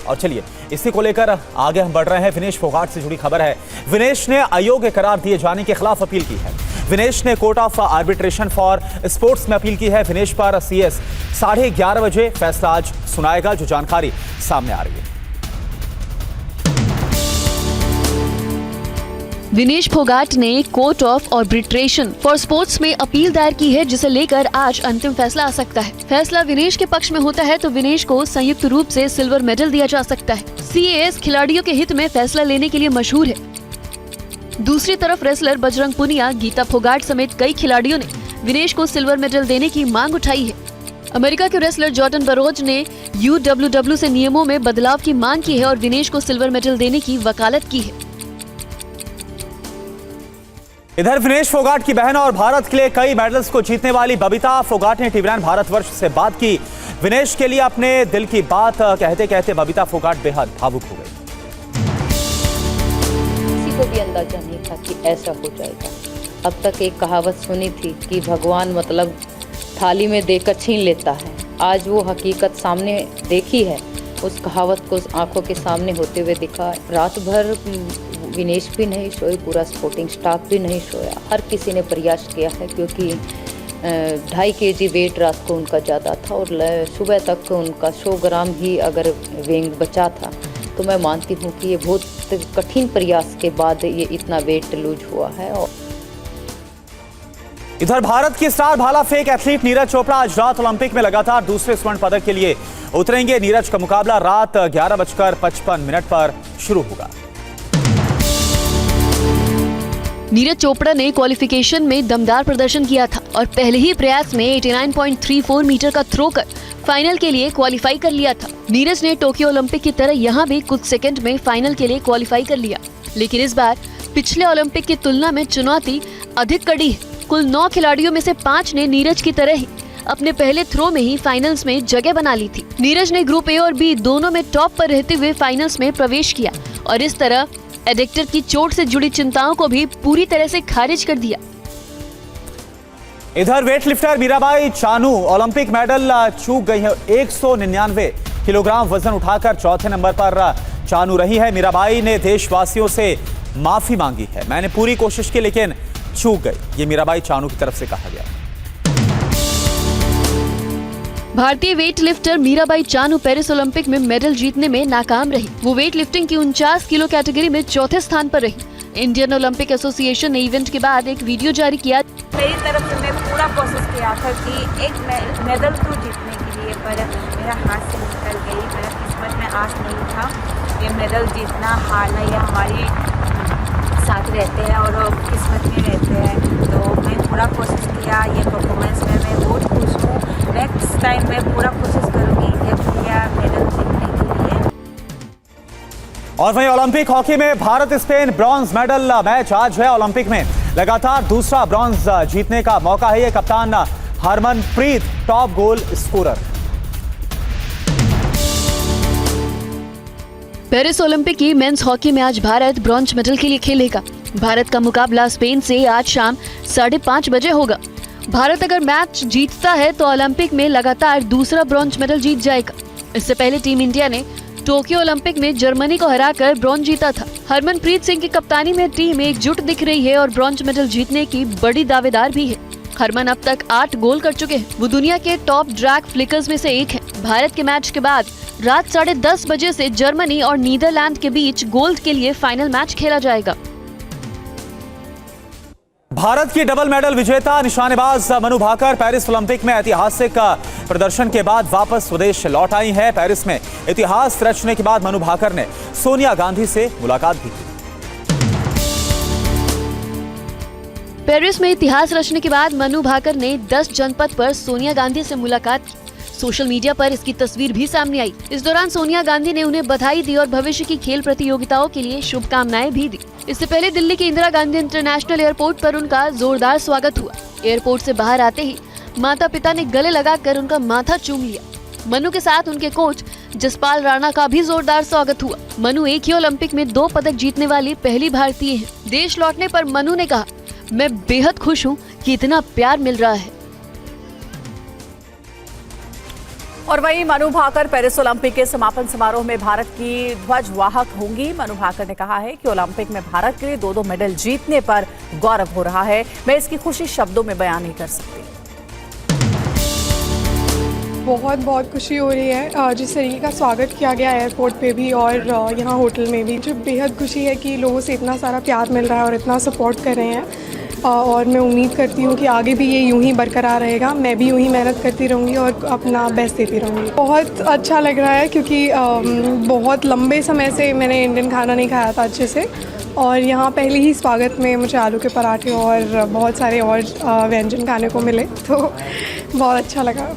और चलिए इसी को लेकर आगे हम बढ़ रहे हैं। विनेश फोगाट से जुड़ी खबर है। विनेश ने अयोग्य करार दिए जाने के खिलाफ अपील की है। विनेश ने court of arbitration for sports में अपील की है। विनेश पर CS 11:30 बजे फैसला आज सुनाएगा, जो जानकारी सामने आ रही है। विनेश फोगाट ने court of arbitration for sports में अपील दायर की है, जिसे लेकर आज अंतिम फैसला आ सकता है। फैसला विनेश के पक्ष में होता है तो विनेश को संयुक्त रूप से सिल्वर मेडल दिया जा सकता है। CAS खिलाड़ियों के हित में फैसला लेने के लिए मशहूर है। दूसरी तरफ रेसलर बजरंग पुनिया, गीता फोगाट समेत कई खिलाड़ियों ने विनेश को सिल्वर मेडल देने की मांग उठाई है। अमेरिका के रेसलर जॉर्डन बरोज ने UWW से नियमों में बदलाव की मांग की है और विनेश को सिल्वर मेडल देने की वकालत की है। इधर विनेश फोगाट की बहन और भारत के लिए कई मेडल्स को जीतने वाली बबीता फोगाट ने TV9 भारतवर्ष से बात की। विनेश के लिए अपने दिल की बात कहते कहते बबीता फोगाट बेहद भावुक हो गई। किसी को भी अंदाजा नहीं था कि ऐसा हो जाएगा। अब तक एक कहावत सुनी थी कि भगवान मतलब थाली में देकर छीन लेता है। आज वो हकीकत सामने देखी है। उस कहावत को आंखों के सामने होते हुए दिखा। रात भर विनेश भी नहीं सोए, पूरा स्पोर्टिंग स्टाफ भी नहीं सोया। हर किसी ने प्रयास किया है, क्योंकि 2.5 kg वेट रात को उनका ज़्यादा था और सुबह तक उनका 100 ग्राम ही अगर वेट बचा था। तो मैं मानती हूँ कि ये बहुत कठिन प्रयास के बाद ये इतना वेट लूज हुआ है। इधर भारत की स्टार भाला फेंक एथलीट नीरज चोपड़ा आज रात ओलंपिक में लगातार दूसरे स्वर्ण पदक के लिए उतरेंगे। नीरज का मुकाबला रात 11:55 पर शुरू होगा। नीरज चोपड़ा ने क्वालिफिकेशन में दमदार प्रदर्शन किया था और पहले ही प्रयास में 89.34 मीटर का थ्रो कर फाइनल के लिए क्वालिफाई कर लिया था। नीरज ने टोक्यो ओलंपिक की तरह यहाँ भी कुछ सेकंड में फाइनल के लिए क्वालिफाई कर लिया, लेकिन इस बार पिछले ओलंपिक की तुलना में चुनौती अधिक कड़ी है। कुल 9 खिलाड़ियों में से 5 ने नीरज की तरह ही अपने पहले थ्रो में ही फाइनल्स में जगह बना ली थी। नीरज ने ग्रुप A और B दोनों में टॉप पर रहते हुए फाइनल्स में प्रवेश किया और इस तरह एडिक्टर की चोट से जुड़ी चिंताओं को भी पूरी तरह से खारिज कर दिया। इधर weightlifter Mirabai Chanu Olympic medal चूक गई है। 199 किलोग्राम वजन उठाकर चौथे नंबर पर चानू रही है। मीराबाई ने देशवासियों से माफी मांगी है। मैंने पूरी कोशिश की लेकिन चूक गई, ये मीराबाई चानू की तरफ से कहा गया। भारतीय weight lifter Mirabai Chanu Paris Olympic में मेडल जीतने में नाकाम रही। वो वेट लिफ्टिंग की 49 किलो कैटेगरी में चौथे स्थान पर रही। इंडियन ओलंपिक एसोसिएशन ने इवेंट के बाद एक वीडियो जारी किया। मेरी तरफ से मैं पूरा कोशिश किया था कि एक मेडल तो जीतने के लिए, पर मेरा हाथ से निकल गई। मेरा किस्मत में आस नहीं था। ये मेडल जीतना हारना ये हमारी साथ रहते हैं और किस्मत में रहते हैं। तो मैं पूरा कोशिश किया। ये परफॉर्मेंस में मैं बहुत खुश हूँ। नेक्स्ट टाइम मैं पूरा कोशिश करूँगी कि मेडल जीतने के लिए। और वहीं ओलंपिक हॉकी में Bharat Spain bronze medal match आज है। ओलंपिक में लगातार दूसरा ब्रॉन्ज जीतने का मौका है। ये कप्तान Harmanpreet top goal scorer. Paris Olympic की मेंस हॉकी में आज भारत ब्रॉन्ज मेडल के लिए खेलेगा। भारत का मुकाबला स्पेन से आज शाम 5:30 बजे होगा। भारत अगर मैच जीतता है तो ओलंपिक में लगातार दूसरा ब्रॉन्ज मेडल जीत जाएगा। इससे पहले टीम इंडिया ने टोक्यो ओलंपिक में जर्मनी को हराकर ब्रॉन्ज जीता था। हरमनप्रीत सिंह की कप्तानी में टीम एकजुट दिख रही है और ब्रॉन्ज मेडल जीतने की बड़ी दावेदार भी है। हरमन अब तक 8 गोल कर चुके हैं। वो दुनिया के टॉप ड्रैग फ्लिकर्स में से एक है। भारत के मैच के बाद रात 10:30 बजे से जर्मनी और नीदरलैंड के बीच गोल्ड के लिए फाइनल मैच खेला जाएगा। भारत की डबल मेडल विजेता निशानेबाज मनु भाकर पेरिस ओलंपिक में ऐतिहासिक प्रदर्शन के बाद वापस स्वदेश लौट आई हैं। पेरिस में इतिहास रचने के बाद मनु भाकर ने सोनिया गांधी से मुलाकात भी की। पेरिस में इतिहास रचने के बाद मनु भाकर ने 10 जनपद पर सोनिया गांधी से मुलाकात की। सोशल मीडिया पर इसकी तस्वीर भी सामने आई। इस दौरान सोनिया गांधी ने उन्हें बधाई दी और भविष्य की खेल प्रतियोगिताओं के लिए शुभकामनाएं भी दी। इससे पहले दिल्ली के इंदिरा गांधी इंटरनेशनल एयरपोर्ट पर उनका जोरदार स्वागत हुआ। एयरपोर्ट से बाहर आते ही माता पिता ने गले लगाकर उनका माथा चूम लिया। मनु के साथ उनके कोच जसपाल राणा का भी जोरदार स्वागत हुआ। मनु एक ही ओलंपिक में 2 पदक जीतने वाली पहली भारतीय है। देश लौटने पर मनु ने कहा, मैं बेहद खुश हूँ कि इतना प्यार मिल रहा है। और वहीं मनु भाकर पेरिस ओलंपिक के समापन समारोह में भारत की ध्वजवाहक होंगी। मनु भाकर ने कहा है कि ओलंपिक में भारत के लिए 2 मेडल जीतने पर गौरव हो रहा है। मैं इसकी खुशी शब्दों में बयान नहीं कर सकती। बहुत बहुत खुशी हो रही है। जिस तरीके का स्वागत किया गया एयरपोर्ट पे भी और यहाँ होटल में भी, जो बेहद खुशी है कि लोगों से इतना सारा प्यार मिल रहा है और इतना सपोर्ट कर रहे हैं। और मैं उम्मीद करती हूँ कि आगे भी ये यूं ही बरकरार रहेगा। मैं भी यूं ही मेहनत करती रहूँगी और अपना बेस्ट देती रहूँगी। बहुत अच्छा लग रहा है क्योंकि बहुत लंबे समय से मैंने इंडियन खाना नहीं खाया था अच्छे से, और यहाँ पहले ही स्वागत में मुझे आलू के पराठे और बहुत सारे और व्यंजन खाने को मिले, तो बहुत अच्छा लगा।